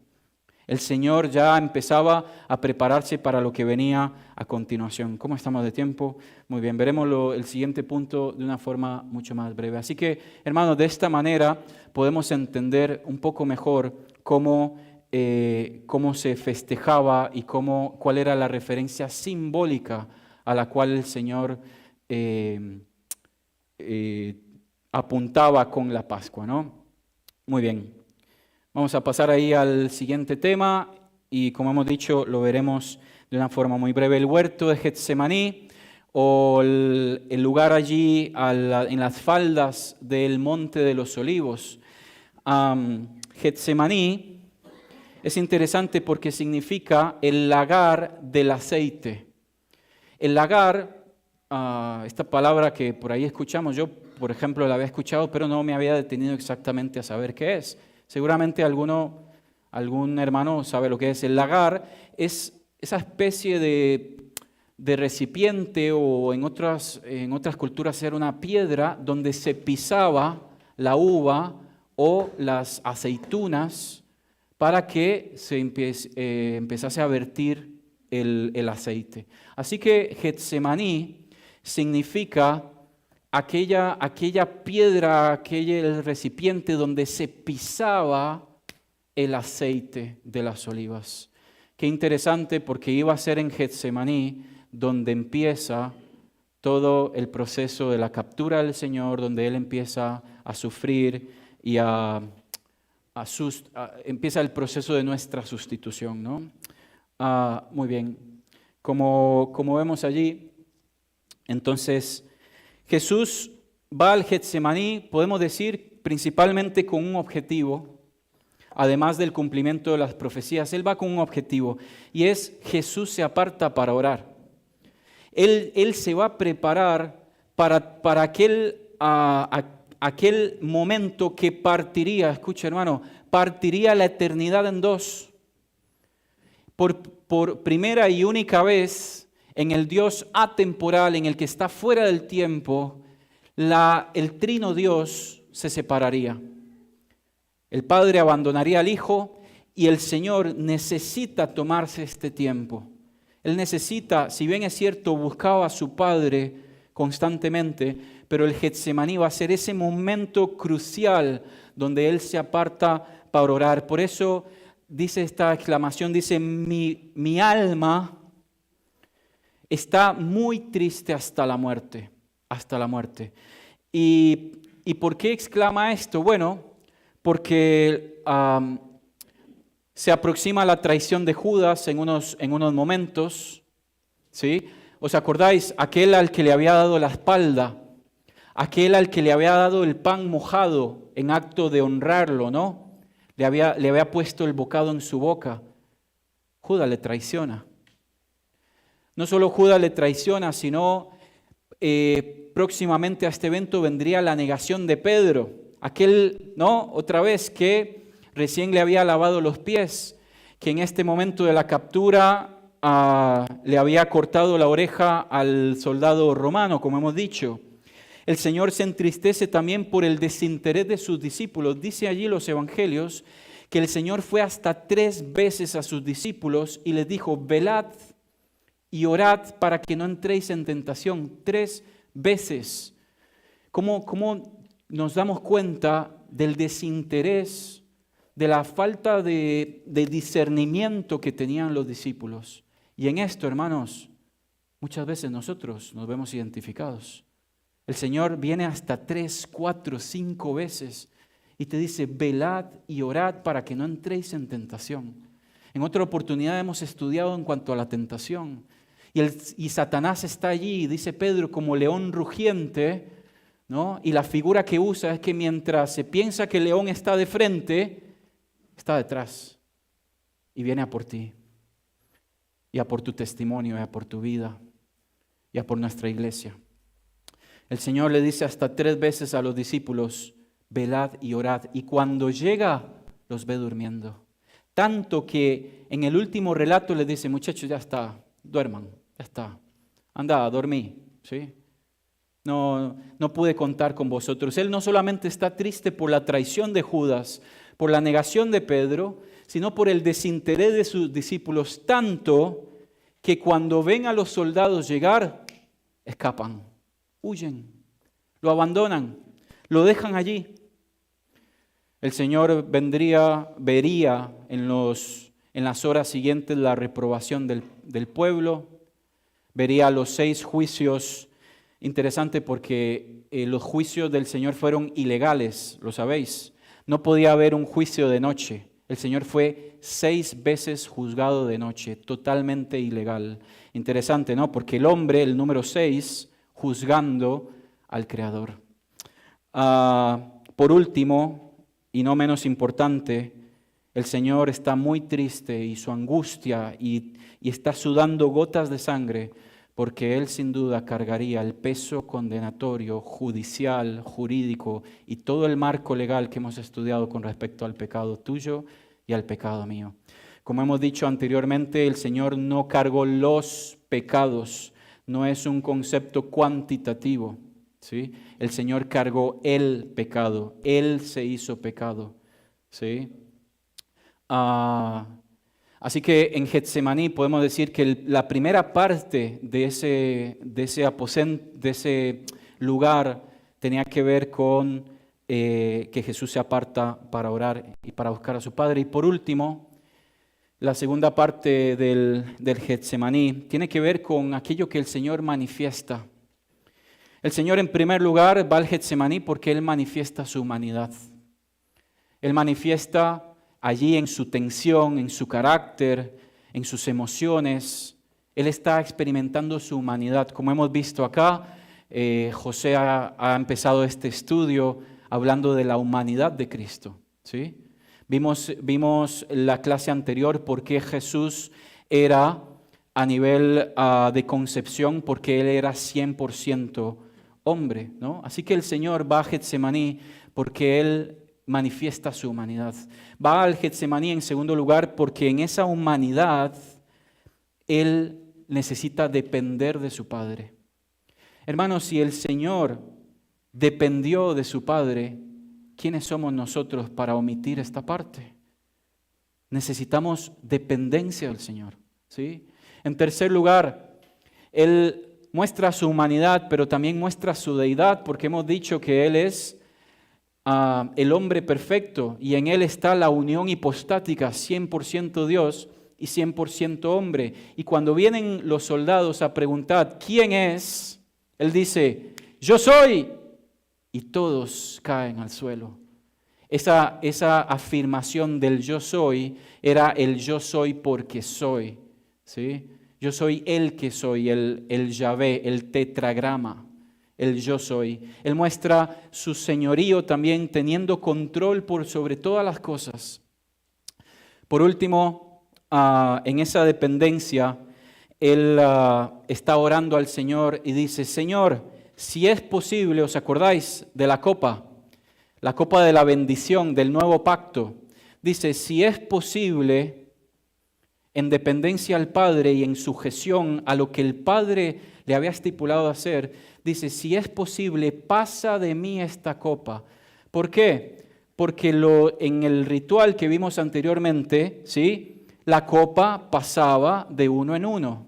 El Señor ya empezaba a prepararse para lo que venía a continuación. ¿Cómo estamos de tiempo? Muy bien, veremos el siguiente punto de una forma mucho más breve. Así que, hermanos, de esta manera podemos entender un poco mejor cómo se festejaba y cuál era la referencia simbólica a la cual el Señor apuntaba con la Pascua, ¿no? Muy bien. Vamos a pasar ahí al siguiente tema y, como hemos dicho, lo veremos de una forma muy breve. El huerto de Getsemaní, o el lugar allí en las faldas del Monte de los Olivos. Getsemaní es interesante porque significa el lagar del aceite. El lagar, esta palabra que por ahí escuchamos, yo por ejemplo la había escuchado, pero no me había detenido exactamente a saber qué es. Seguramente algún hermano sabe lo que es. El lagar es esa especie de recipiente, o en otras culturas era una piedra donde se pisaba la uva o las aceitunas para que se empezase a vertir el aceite. Así que Getsemaní significa aquella piedra, el recipiente donde se pisaba el aceite de las olivas. Qué interesante, porque iba a ser en Getsemaní donde empieza todo el proceso de la captura del Señor, donde Él empieza a sufrir y empieza el proceso de nuestra sustitución, ¿no? Muy bien, como vemos allí, entonces Jesús va al Getsemaní, podemos decir, principalmente con un objetivo, además del cumplimiento de las profecías. Él va con un objetivo, y es Jesús se aparta para orar. Él se va a preparar para aquel momento que partiría, escucha hermano, partiría la eternidad en dos. Por primera y única vez en el Dios atemporal, en el que está fuera del tiempo, el trino Dios se separaría. El Padre abandonaría al Hijo y el Señor necesita tomarse este tiempo. Él necesita, si bien es cierto, buscaba a su Padre constantemente, pero el Getsemaní va a ser ese momento crucial donde Él se aparta para orar. Por eso dice esta exclamación, dice, mi alma está muy triste hasta la muerte, hasta la muerte. ¿Y por qué exclama esto? Bueno, porque se aproxima la traición de Judas en unos momentos, ¿sí? ¿Os acordáis? Aquel al que le había dado la espalda, aquel al que le había dado el pan mojado en acto de honrarlo, ¿no? Le había puesto el bocado en su boca. Judas le traiciona. No solo Judas le traiciona, sino próximamente a este evento vendría la negación de Pedro. Aquel, ¿no? Otra vez que recién le había lavado los pies, que en este momento de la captura le había cortado la oreja al soldado romano, como hemos dicho. El Señor se entristece también por el desinterés de sus discípulos. Dice allí los evangelios que el Señor fue hasta 3 veces a sus discípulos y les dijo, velad y orad para que no entréis en tentación. 3 veces. ¿Cómo nos damos cuenta del desinterés, de la falta de discernimiento que tenían los discípulos? Y en esto, hermanos, muchas veces nosotros nos vemos identificados. El Señor viene hasta 3, 4, 5 veces y te dice, velad y orad para que no entréis en tentación. En otra oportunidad hemos estudiado en cuanto a la tentación. Y Satanás está allí, dice Pedro, como león rugiente, ¿no? Y la figura que usa es que mientras se piensa que el león está de frente, está detrás y viene a por ti, y a por tu testimonio, y a por tu vida, y a por nuestra iglesia. El Señor le dice hasta 3 veces a los discípulos, velad y orad, y cuando llega los ve durmiendo. Tanto que en el último relato les dice, muchachos, ya está, duerman, ya está, anda, dormí, ¿sí? No pude contar con vosotros. Él no solamente está triste por la traición de Judas, por la negación de Pedro, sino por el desinterés de sus discípulos, tanto que cuando ven a los soldados llegar, escapan, huyen, lo abandonan, lo dejan allí. El Señor vería en las horas siguientes la reprobación del pueblo, vería los 6 juicios. Interesante porque los juicios del Señor fueron ilegales, lo sabéis. No podía haber un juicio de noche. El Señor fue 6 veces juzgado de noche, totalmente ilegal. Interesante, ¿no? Porque el hombre, el número 6, juzgando al Creador. Por último, y no menos importante, el Señor está muy triste y su angustia y está sudando gotas de sangre porque Él sin duda cargaría el peso condenatorio, judicial, jurídico y todo el marco legal que hemos estudiado con respecto al pecado tuyo y al pecado mío. Como hemos dicho anteriormente, el Señor no cargó los pecados, no es un concepto cuantitativo, ¿sí? El Señor cargó el pecado, Él se hizo pecado, ¿sí? Así que en Getsemaní podemos decir que la primera parte de ese aposento, de ese lugar, tenía que ver con que Jesús se aparta para orar y para buscar a su Padre. Y por último, la segunda parte del Getsemaní tiene que ver con aquello que el Señor manifiesta. El Señor en primer lugar va al Getsemaní porque Él manifiesta su humanidad. Él manifiesta allí en su tensión, en su carácter, en sus emociones. Él está experimentando su humanidad. Como hemos visto acá, José ha empezado este estudio hablando de la humanidad de Cristo, ¿sí? Vimos la clase anterior por qué Jesús era a nivel de concepción, porque Él era 100% hombre, ¿no? Así que el Señor va a Getsemaní porque Él manifiesta su humanidad. Va al Getsemaní en segundo lugar porque en esa humanidad Él necesita depender de su Padre. Hermanos, si el Señor dependió de su Padre, ¿quiénes somos nosotros para omitir esta parte? Necesitamos dependencia del Señor, ¿sí? En tercer lugar, Él muestra su humanidad, pero también muestra su deidad, porque hemos dicho que Él es el hombre perfecto y en Él está la unión hipostática, 100% Dios y 100% hombre. Y cuando vienen los soldados a preguntar ¿quién es?, Él dice, yo soy, y todos caen al suelo. Esa afirmación del yo soy era el yo soy porque soy, ¿sí? Yo soy el que soy, el Yahvé, el tetragrama, el yo soy. Él muestra su señorío también teniendo control por sobre todas las cosas. Por último, en esa dependencia, él está orando al Señor y dice, Señor, si es posible, ¿os acordáis de la copa de la bendición del nuevo pacto? Dice, si es posible, en dependencia al Padre y en sujeción a lo que el Padre le había estipulado hacer, dice, si es posible, pasa de mí esta copa. ¿Por qué? Porque en el ritual que vimos anteriormente, ¿sí?, la copa pasaba de uno en uno.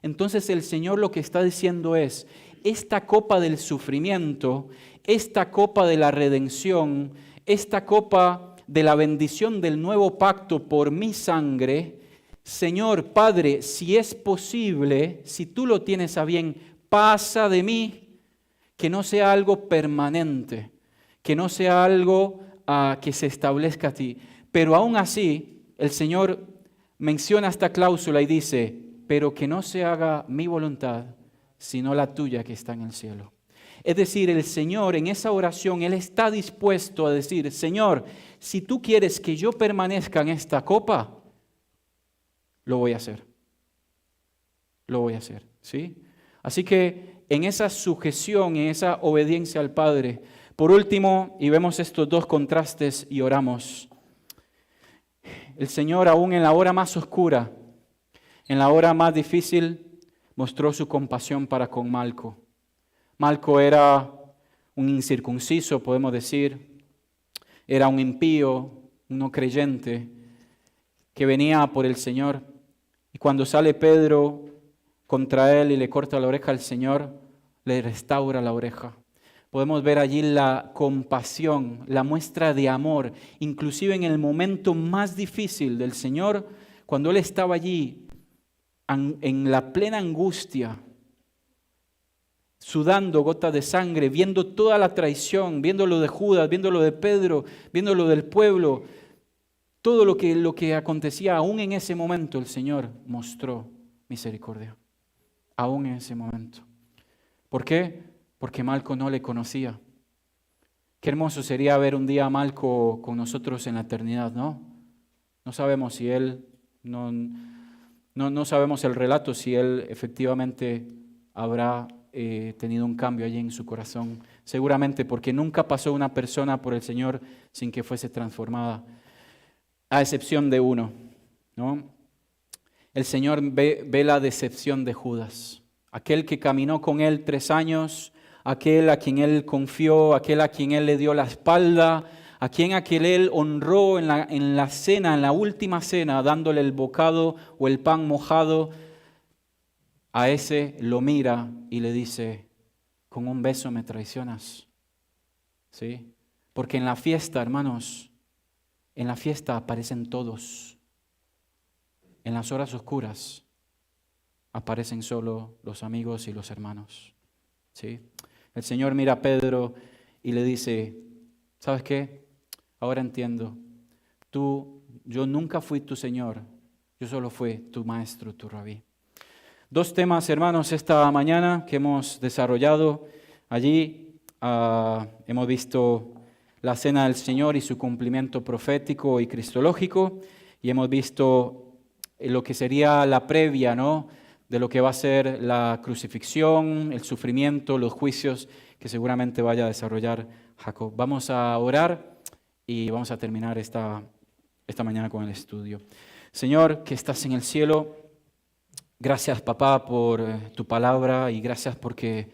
Entonces el Señor lo que está diciendo es, esta copa del sufrimiento, esta copa de la redención, esta copa de la bendición del nuevo pacto por mi sangre, Señor Padre, si es posible, si tú lo tienes a bien, pasa de mí, que no sea algo permanente, que no sea algo que se establezca a ti. Pero aún así, el Señor menciona esta cláusula y dice, pero que no se haga mi voluntad, sino la tuya que está en el cielo. Es decir, el Señor en esa oración, Él está dispuesto a decir, Señor, si tú quieres que yo permanezca en esta copa, lo voy a hacer. Lo voy a hacer, ¿sí? Así que en esa sujeción, en esa obediencia al Padre. Por último, y vemos estos dos contrastes y oramos. El Señor aún en la hora más oscura, en la hora más difícil, mostró su compasión para con Malco. Malco era un incircunciso, podemos decir. Era un impío, un no creyente, que venía por el Señor. Y cuando sale Pedro contra él y le corta la oreja al Señor, le restaura la oreja. Podemos ver allí la compasión, la muestra de amor, inclusive en el momento más difícil del Señor, cuando Él estaba allí en la plena angustia, sudando gotas de sangre, viendo toda la traición, viendo lo de Judas, viendo lo de Pedro, viendo lo del pueblo, todo lo que acontecía, aún en ese momento el Señor mostró misericordia, aún en ese momento. ¿Por qué? Porque Malco no le conocía. Qué hermoso sería ver un día a Malco con nosotros en la eternidad, ¿no? No sabemos si él, no sabemos el relato, si él efectivamente habrá tenido un cambio allí en su corazón. Seguramente porque nunca pasó una persona por el Señor sin que fuese transformada. A excepción de uno, ¿no? El Señor ve la decepción de Judas, aquel que caminó con Él 3 años, aquel a quien Él confió, aquel a quien Él le dio la espalda, a quien Él honró en la cena, en la última cena, dándole el bocado o el pan mojado. A ese lo mira y le dice, con un beso me traicionas. ¿Sí? Porque en la fiesta, hermanos, en la fiesta aparecen todos. En las horas oscuras aparecen solo los amigos y los hermanos. ¿Sí? El Señor mira a Pedro y le dice, ¿sabes qué? Ahora entiendo. Yo nunca fui tu Señor, yo solo fui tu maestro, tu rabí. 2 temas, hermanos, esta mañana que hemos desarrollado allí. Hemos visto la cena del Señor y su cumplimiento profético y cristológico, y hemos visto lo que sería la previa, ¿no?, de lo que va a ser la crucifixión, el sufrimiento, los juicios que seguramente vaya a desarrollar Jacob. Vamos a orar y vamos a terminar esta mañana con el estudio. Señor, que estás en el cielo, gracias, papá, por tu palabra, y gracias porque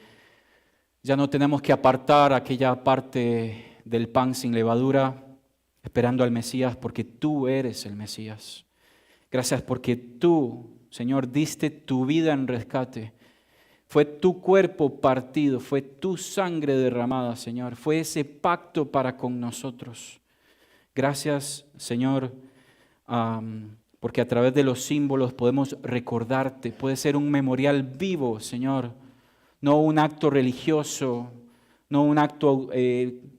ya no tenemos que apartar aquella parte del pan sin levadura, esperando al Mesías, porque tú eres el Mesías. Gracias porque tú, Señor, diste tu vida en rescate. Fue tu cuerpo partido, fue tu sangre derramada, Señor. Fue ese pacto para con nosotros. Gracias, Señor, porque a través de los símbolos podemos recordarte. Puede ser un memorial vivo, Señor, no un acto religioso, no un acto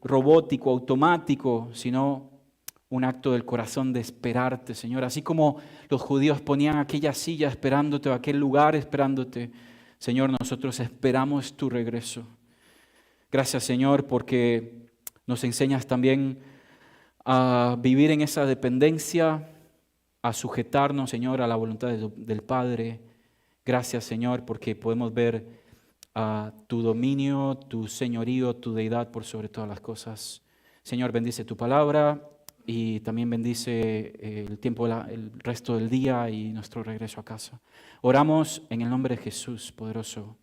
robótico, automático, sino un acto del corazón de esperarte, Señor. Así como los judíos ponían aquella silla esperándote, o aquel lugar esperándote, Señor, nosotros esperamos tu regreso. Gracias, Señor, porque nos enseñas también a vivir en esa dependencia, a sujetarnos, Señor, a la voluntad del Padre. Gracias, Señor, porque podemos ver tu dominio, tu señorío, tu deidad por sobre todas las cosas. Señor, bendice tu palabra y también bendice el tiempo, el resto del día y nuestro regreso a casa. Oramos en el nombre de Jesús, poderoso.